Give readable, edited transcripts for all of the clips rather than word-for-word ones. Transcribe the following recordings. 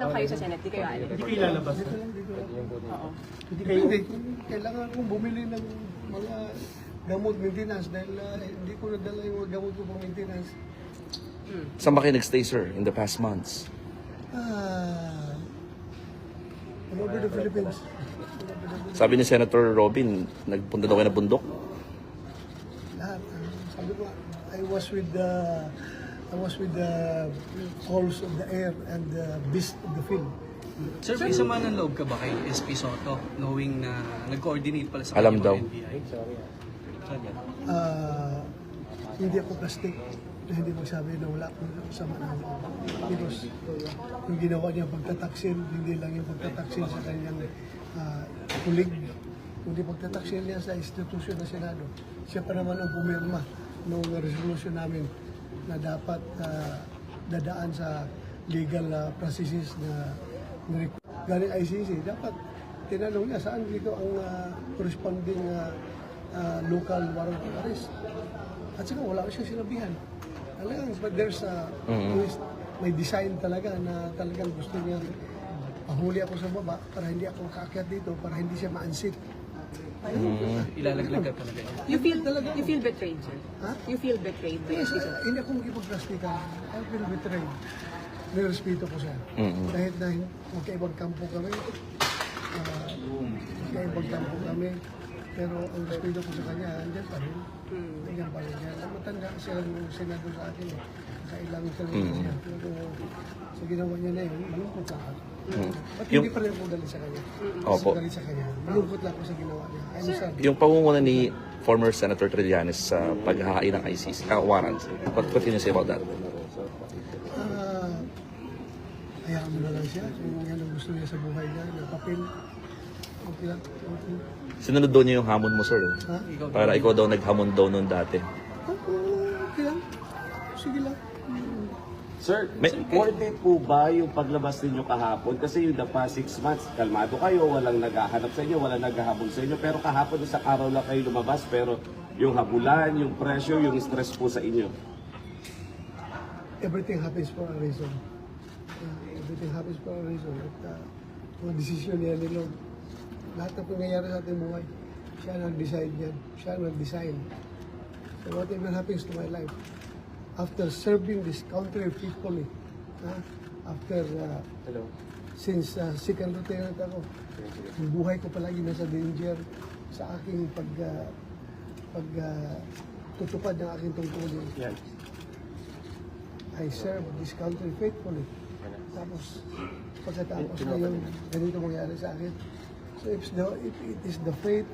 Nang kayo sa Senate, di kayo alam. Hindi kayo lalabas. Dito lang, dito lang. Oo. Hindi kayo. Hindi, kailangan kong bumili ng mga gamot maintenance dahil hindi ko nadala yung gamot ko pang maintenance. Saan ba kayo nagstay, sir, in the past months? All over the Philippines. Sabi ni Senator Robin, nagpunta daw kayo na bundok. Lahat. Sabi ko, I was with the calls of the air and the beast of the field. Sir, may sama ng loob ka ba kay SP Soto knowing na nag-coordinate pala sa Alam kanya daw. ng NBI? Hindi ako plastic na hindi magsabi na wala akong sama ng loob. Because yung ginawa niya pagtataksil, hindi lang yung pagtataksil sa kanyang kulig, kundi pagtataksil niya sa institusyon ng Senado. Siya pa naman ang pumirma ng resolution namin na dapat dadaan sa legal processes na galing ICC. Dapat tinanong niya saan dito ang corresponding local warrant of arrest. At saka wala ko siya sinabihan. Talagang, but there's may design talaga na talagang gusto niya pahuli ako sa baba para hindi ako makaakyat dito, para hindi siya ma-unseat. Ilalaglag ka talaga. You feel betrayed, sir? Ha? You feel betrayed by Yes, SP Soto? hindi ako magkipagplastikan. I feel betrayed. Nirespeto ko siya. Kahit na magkaibang kampo kami, pero ang respeto ko sa kanya, andyan pa rin. Andyan pa rin yan. Matanda siya ng senado sa akin. Kailangan talaga siya. Pero sa ginawa niya na yun, malungkot lang ako. Ba't hindi pa rin ako galit sa kanya? Opo. Galit sa kanya. Malungkot lang ako sa ginawa niya. I'm sorry. Yung pamumuna ni former Senator Trillanes sa paghahain ng ICC, warrants. What can you say about that? Hayaan mo na lang siya. Kung yan ang gusto niya sa buhay niya, ng papel. Okay lang. Okay. Sinunod daw niya yung hamon mo, sir. Ha? Para ikaw daw naghamon daw noon dati. Okay lang. Sige lang. Sir, May- worth it po ba yung paglabas ninyo kahapon? Kasi yung the past 6 months, kalmado kayo, walang naghahanap sa inyo, walang naghahabol sa inyo. Pero kahapon sa araw lang kayo lumabas, pero yung habulan, yung pressure, yung stress po sa inyo. Everything happens for a reason. Everything happens for a reason. At mga desisyon niya ni Lord. Lahat na pangyayari sa ating buhay, siya nag-decide yan. Siya nag-design. So whatever happens to my life, after serving this country faithfully, after, since second lieutenant ako, yung buhay ko palagi nasa danger sa aking tutupad ng aking tungkulin. I serve this country faithfully. Tapos, pagkatapos na yung ganito mangyari sa akin. So if it is the faith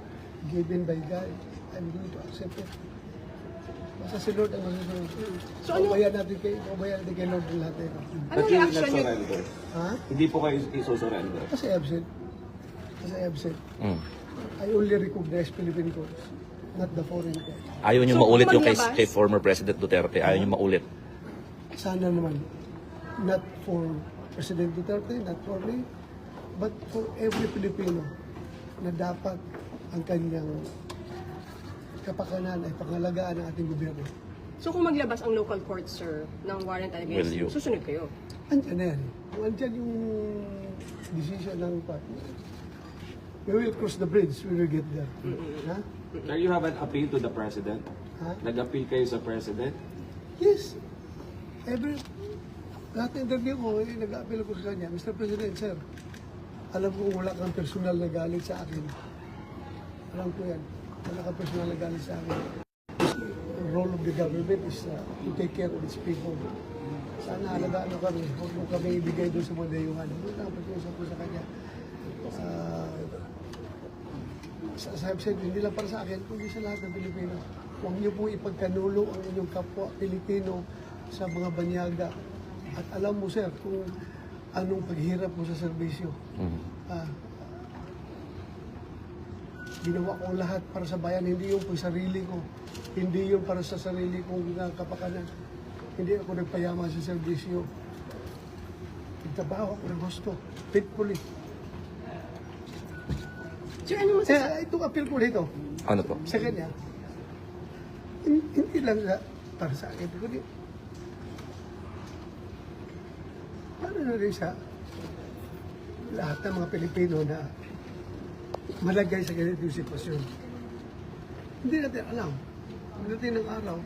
given by God, I'm going to accept it. Basta si Lord ang masusunod. So ubayan natin kay Lord ang lahat ito. Anong But you will reaction not niyo? surrender. Ha? Hindi po kayo isusurrender. Kasi absent. I only recognize Philippine courts, not the foreign courts. Ayaw niyo So, maulit yung maglabas? kay former President Duterte. Ayaw niyo maulit. Sana naman, not for President Duterte, not for me, but for every Filipino na dapat ang kanyang kapakanan ay pangalagaan ng ating gobyerno. So kung maglabas ang local court, sir, ng warrant against Will you, you? susunod kayo? Andyan na yan. Kung andyan yung decision ng party, we will cross the bridge when we get there. Ha? Sir, you have an appeal to the President? Ha? Nag-appeal kayo sa President? Yes. Lahat ng interview ko, nag-appeal ko sa kanya, Mr. President, sir, alam ko wala kang personal na galit sa akin. Alam ko yan. Wala kang personal na galit sa akin. The role of the government is to take care of its people. Sana alagaan mo kami. Huwag mo kami ibigay doon sa mga dayuhan. Doon lang pag-iusap ko sa kanya. Sabi sa hindi lang para sa akin, kundi sa lahat ng Pilipino. Huwag niyo po ipagkanulo ang inyong kapwa Pilipino sa mga banyaga. At alam mo, sir, kung anong paghirap mo sa serbisyo. Ginawa ko lahat para sa bayan, hindi yung pang sarili ko. Hindi yung para sa sarili kong kapakanan. Hindi ako nagpayaman sa serbisyo. Nagtrabaho ako ng gusto, faithfully. Sir, ano masasabi? Itong appeal ko dito, Ano po? sa kanya, hindi lang para sa akin, kundi paano na rin siya lahat ng mga Pilipino na malagay sa ganitong sitwasyon. Hindi natin alam. Pagdating ng araw,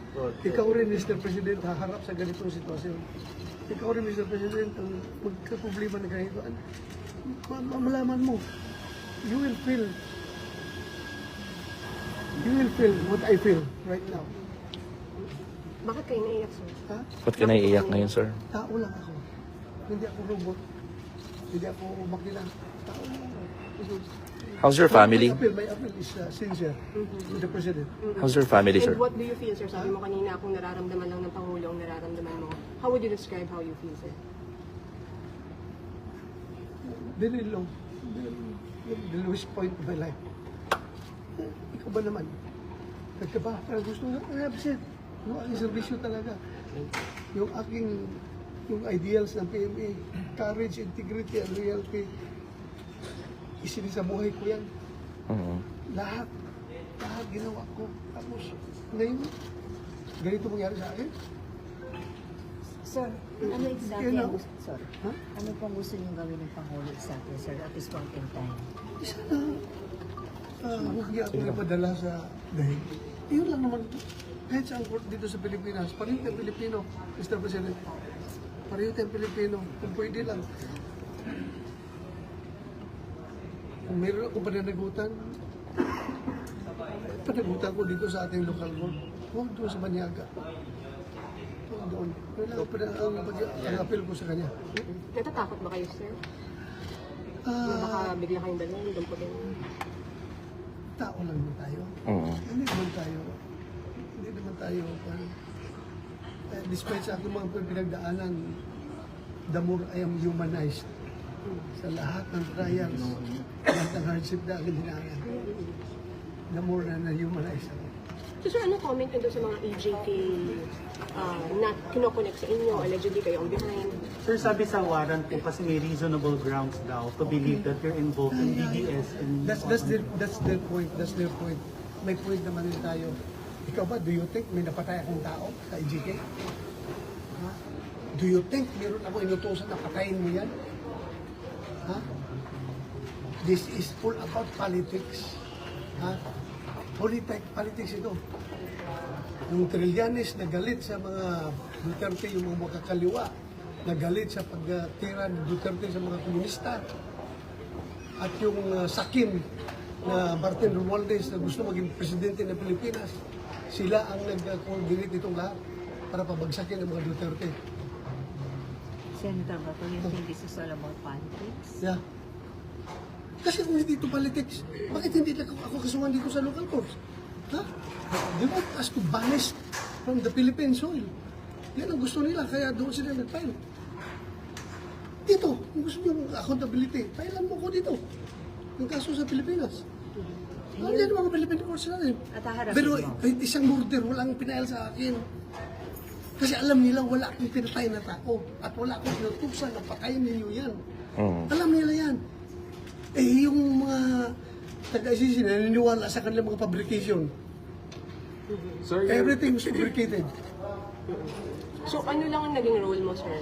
ikaw rin, Mr. President, haharap sa ganitong sitwasyon. Ikaw rin, Mr. President, ang magkaproblema na ganito. Malaman mo, you will feel what I feel right now. Bakit kayo naiyak, sir? Ha? Ba't ka naiiyak ngayon, sir? Tao lang ako. Hindi ako robot. Hindi ako makina. Tao lang ako. How's your family? My appeal is sincere with the President. How's your family, sir? And what do you feel, sir? Sabi mo kanina, kung nararamdaman lang ng Pangulo ang nararamdaman mo. How would you describe how you feel, sir? Very low. The lowest point of my life. Ikaw ba naman? Nagkaba, parang gusto nga, absent. Yung aking servisyo talaga. Yung ideals ng PMA, courage, integrity, and loyalty, isinisabuhay ko yan. Lahat ginawa ko. Tapos, ngayon, ganito mangyari sa akin. Sir, ano exactly Yun ang ang- gusto, sorry. Ha? Ano pong gusto niyong gawin ng Pangulo exactly, sir, at this point in time? Isa na, huwag niya ako napadala sa dahil. Yun lang naman. Kahit sa court dito sa Pilipinas, pareho tayong Pilipino, Mr. President. Pareho tayong Pilipino. Kung pwede lang. Kung meron akong pananagutan ko dito sa ating local court. Huwag doon sa Banyaga. Huwag doon. Ang appeal ko sa kanya. Natatakot ba kayo, sir? Na Ah, baka bigla kayong dalhin, dumputin. tao lang naman tayo. Hindi naman tayo despite sa aking mga pinagdaanan, the more I am humanized sa lahat ng trials, lahat ng hardship na aking dinaanan, the more na na-humanize ako. So, sir, ano comment nyo doon sa mga EJK na kinoconnect sa inyo? Allegedly kayo ang behind. Sir, sabi sa warrant po kasi may reasonable grounds daw to believe that you're involved in DDS and That's their point. That's their point. May point naman din tayo. Ikaw ba, do you think may napatay akong tao sa EJK? Ha? Do you think meron ako inutusan na patayin mo yan? Ha? This is all about politics. Ha? Politics ito. Yung Trillanes na galit sa mga Duterte, yung mga makakaliwa, na galit sa pagtira ng Duterte sa mga komunista. At yung Sakin na Martin Romualdez na gusto maging presidente ng Pilipinas, sila ang nag-coordinate itong lahat para pabagsakin ang mga Duterte. Senator Bato, you think this is all about politics? Yeah. Kasi kung hindi ito politics, bakit hindi ako kasuhan dito sa local courts? Ha? They want us to banish from the Philippine soil. Yan ang gusto nila, kaya doon sila nag-file. Dito, kung gusto nyo accountability, filean mo ko dito. Yung kaso sa Pilipinas. Nandiyan ang mga Philippine courts natin. At haharapin Pero mo. isang murder, walang pinail sa akin. Kasi alam nila wala akong pinatay na tao. At wala akong pinutusan na patayin ninyo yan. Alam nila yan. Eh, yung mga taga-ICC naniniwala sa kanilang mga fabrication. Sir, Everything is fabricated. So, ano lang ang naging role mo, sir?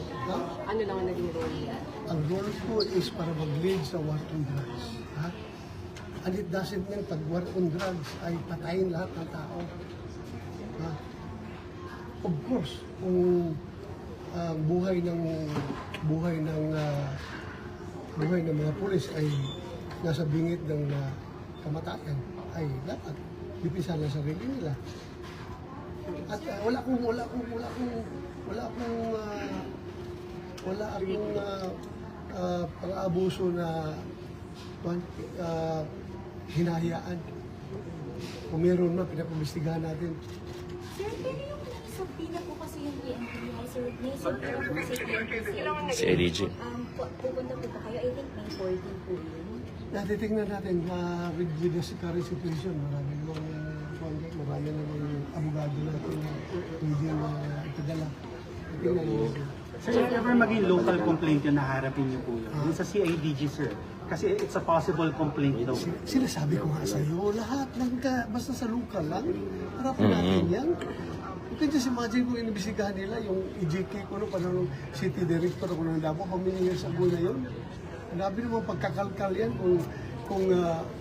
Ano lang ang naging role mo? Ang role ko is para mag-lead sa war on drugs. Ha? And it doesn't mean pag war on drugs ay patayin lahat ng tao. Ha? Of course, kung ang buhay ng mga pulis ay nasa bingit ng kamatayan, ay dapat bipisan ang sarili nila. At wala akong pang-abuso na hinahayaan. Kung meron na, pinapabistigahan natin. Sir, pero yung sabi na po kasi yung PNP, sir, may sabi na po kasi PNP Si LEG. pupunta po ba kayo? I think May 14 po yun. Titingnan natin with the current situation, marami namang abogado natin na hindi na ipadala. Tingnan natin. Sir, if ever maging local complaint yung naharapin niyo po yun, yung sa CIDG, sir, kasi it's a possible complaint daw. Sinasabi ko nga sa iyo, lahat basta sa local lang, harapin natin yan. You can just imagine kung inibisigahan nila yung EJK ko, no, parang city director ko ng Davao, pamilya sa buhay na yun. Grabe naman pagkakalkal yan kung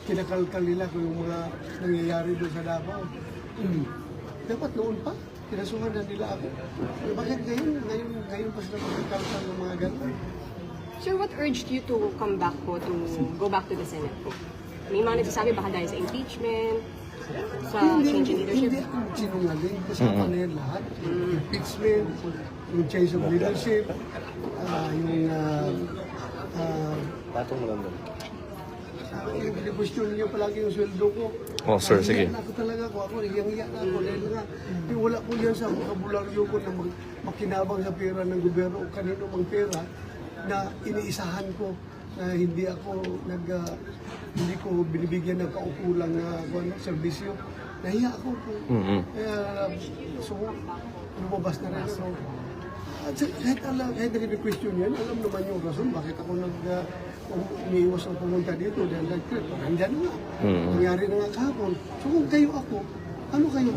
kinakalkal nila kung yung mga nangyayari doon sa Davao. Dapat noon pa, kinasuhan na nila ako. Bakit ngayon pa sila pagkakalkal ng mga ganun? Sir, what urged you to come back po, to go back to the Senate po? May mga nagsasabi baka dahil sa impeachment, sa change in leadership. Hindi ako sinungaling. Kasama na yan lahat. Impeachment, yung change of leadership, yung question niyo palagi yung sweldo ko. Oh, sir, sige. Hiyang ako talaga ako, hiyang-hiya na ako. Dahil nga, wala ko yan sa vocabulary ko na makinabang sa pera ng gobyerno o kanino mang pera na iniisahan ko na hindi hindi ko binibigyan ng kaukulang na serbisyo. Nahiya ako. Kaya, so, lumabas na rin ako. At kahit nag-question yan, alam naman yung rason bakit ako umiiwas ang pumunta dito dahil nandyan na nga. Nangyari na nga kahapon. So kung kayo ako, ano kayo?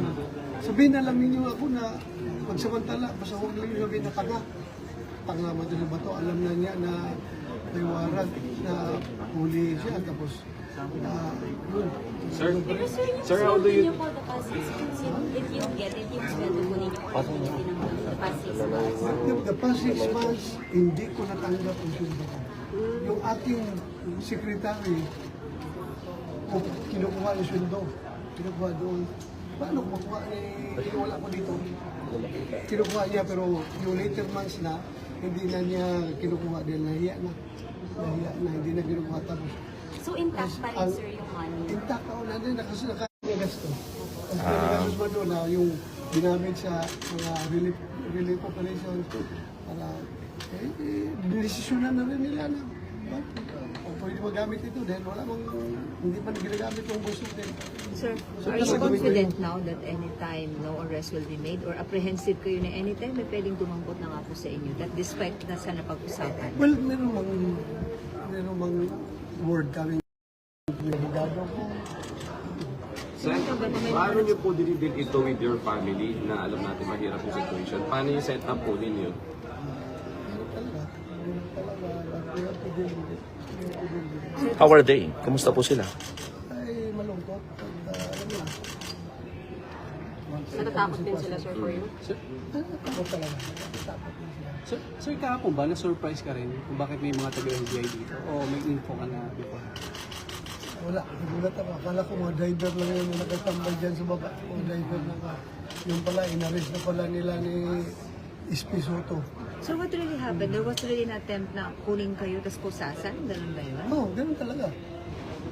Sabihin na lang ninyo ako na magsamantala, basta huwag lang yung sabihin na tanga. Tanga madali ba to? Alam na niya na may warrant na huli siya. Tapos, Sir, how do you... Niyo po the past 6 months, if you get it, yung sweldo po ninyo po the past 6 months. the past 6 months, hindi ko natanggap ang sweldo ko. Yung ating secretary, kinukuha yung sweldo. Kinukuha doon. Paano kumakuha wala ko dito? Kinukuha niya pero yung later months na, hindi na niya kinukuha dahil nahiya na. Nahiya na, hindi na kinukuha tapos. So intact pa rin, sir, yung money? Intact ako na din, nakagasto. Kasi nagagastos mo doon na yung ginamit sa mga relief operations para dinesisyonan na rin nila na o pwede magamit ito dahil wala mang hindi pa ginagamit yung buso din. Sir, So, are you nasa gawin ko confident yun. now that anytime no arrest will be made or apprehensive kayo na anytime may pwedeng dumambot na nga po sa inyo that despite na sa napag-usapan? Well, meron mang word kami yung abogado ko. Sir, paano niyo po dinidil ito with your family na alam natin mahirap yung situation? Paano yung set up po ninyo? How are they? Kumusta po sila? Ay, malungkot. At alam mo, Natatakot din sila, sir, for you? ako talaga. Takot na sila. Sir, kahapon ba, na-surprise ka rin kung bakit may mga taga-NBI dito? O may info ka na before? Wala, nagulat ako. Akala ko mga driver lang yung nakatambay dyan sa baba. Mga driver lang. Yung pala, inaris na pala nila ni SP Soto. So what really happened? There was really an attempt na kunin kayo tapos pusasan? Ganun ba yun? Oo, ganun talaga.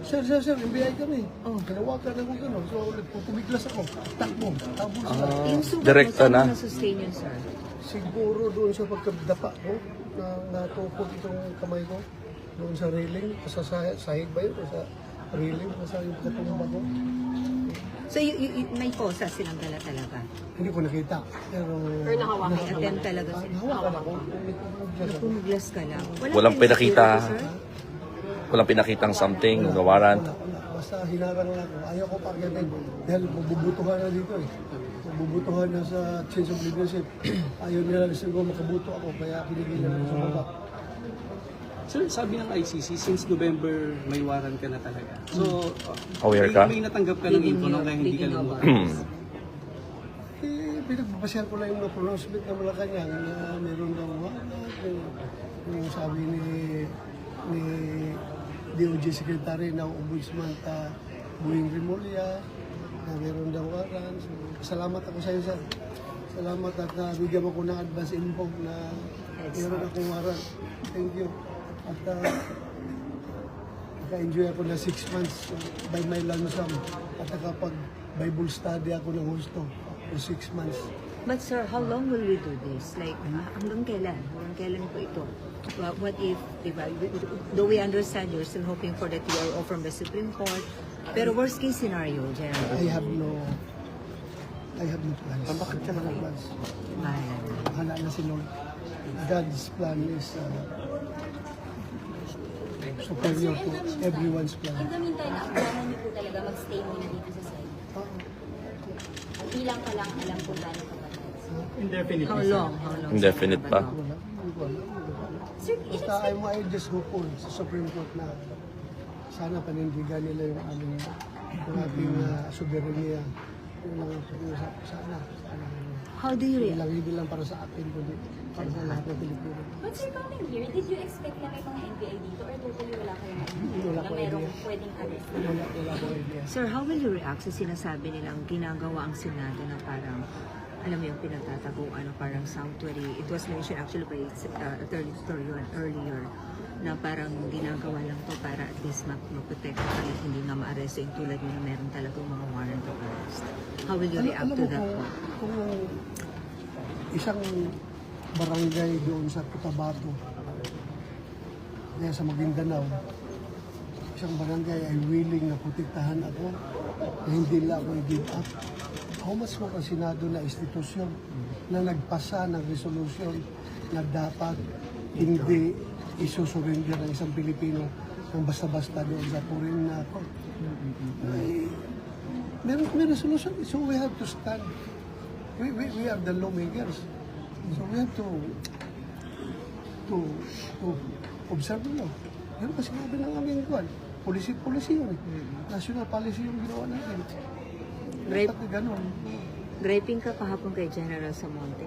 Sir, NBI kami. Kinawakan ako gano'n. So, pumiglas ako. Takbo. Tabo sila. Yung sugat direkta mo, saan na. mo na-sustain yun, sir? Siguro doon sa pagkadapa ko, na natupog itong kamay ko. Doon sa railing, sa sahig ba yun? O sa railing, sa pagkatumba ko. So may posa silang dala talaga? Hindi ko nakita. Pero Or nahawakan May attempt talaga sila? nahawakan ako. Pumiglas ka lang? Walang kayo pinakita. security, sir? Walang pinakitang something, no warrant. Wala. Basta hinarang lang ako. Ayaw ko pagyatin. Dahil magbubutuhan na dito eh. Magbubutuhan na sa change of leadership. Ayaw nila siguro makabuto ako. Kaya kinigilan ako sa baba. Sir, sabi ng ICC, since November, may warrant ka na talaga. So, Aware ka? may natanggap ka ng info nung kaya hindi ka lumabas. Pinagbabasyan ko lang yung mga pronouncement ng Malacanang na meron daw yung sabi ni DOJ Secretary na Ombudsman Buing Rimulya na meron daw warrant. So, salamat ako sa iyo, sir. Salamat at nabigyan mo ko ng advance info na meron akong warrant. Thank you. At naka-enjoy ako na 6 months by my lansam at nakapag-Bible study ako ng gusto for 6 months. But sir, how long will we do this? Like, hanggang kailan? Hanggang kailan po ito? What if, diba, though we understand you're still hoping for the TRO from the Supreme Court, pero worst case scenario, General? I have no plans. Bakit ka plans? Hala na si Lord. God's plan is superior to everyone's plan. In the meantime, ang plano niyo po talaga mag-stay muna dito sa site. Bilang ka lang alam kung gaano ka ba. Indefinitely, How sir. long? How long? Indefinite pa. Wala. ko alam. Sir, Basta I just hope po sa Supreme Court na sana panindigan nila yung ating soberanya. Yun lang ang pag-uusap. Sana. How do you react? Hindi lang para sa atin, kundi para sa lahat ng Pilipino. But sir, coming here, did you expect na may mga NBI dito or totally wala kayong Wala na ko merong idea. pwedeng arrest? Wala ko idea. Sir, how will you react sa sinasabi nilang ginagawa ang Senado na parang, alam mo yung pinagtataguan, parang sanctuary. It was mentioned actually by Attorney Torion earlier na parang ginagawa lang to para at least maprotect ka at hindi nga ma-arresto yung tulad nyo na meron talagang mga warrant of arrest. How will you react to that po? Kung isang barangay doon sa Cotabato, kaya sa Maguindanao, isang barangay ay willing na protektahan ako, na hindi lang ako i-give up. How much more ang Senado na institusyon na nagpasa ng resolusyon na dapat hindi isusurrender ng isang Pilipino ng basta-basta doon sa foreign na court. May resolution, so we have to stand. We are the lawmakers. So we have to observe the law. Yan pa sinabi ng aming kuwan. Policy yun. National policy yung ginawa natin. Dapat ganun. Griping ka kahapon kay General Samonte?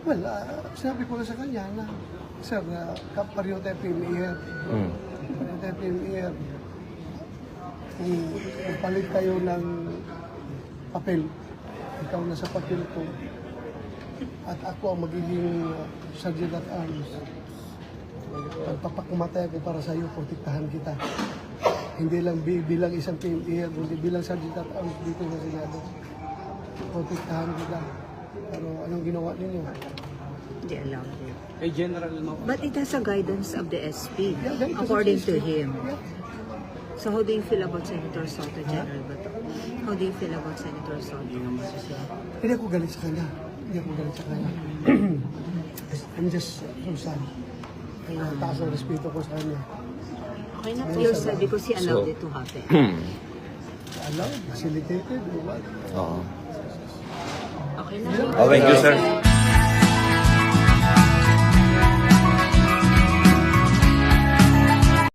Well, sinabi ko na sa kanya na, Sir, pareho tayo PMER. Pareho tayo PMER. Kung palit tayo ng papel, ikaw na sa papel ko, at ako ang magiging Sergeant at Arms. Pagpapakumatay ako para sa iyo, protektahan kita. Hindi lang bilang isang PMER, kundi bilang Sergeant at Arms dito sa Senado. Protektahan kita. Pero anong ginawa ninyo? Hindi alam ko. Kay General mo. But it has a guidance of the SP, Yeah, guidance of according the to SP. him. Yeah. So how do you feel about Senator Soto, General Bato? How do you feel about Senator Soto? Hindi ako galit sa kanya. Hindi ako galit sa kanya. I'm just so sad. Ang taas ang respeto ko sa kanya. Okay na, you're sad because he allowed it to happen. Allowed, facilitated, or what? Oo. Okay na. Oh, thank you, sir.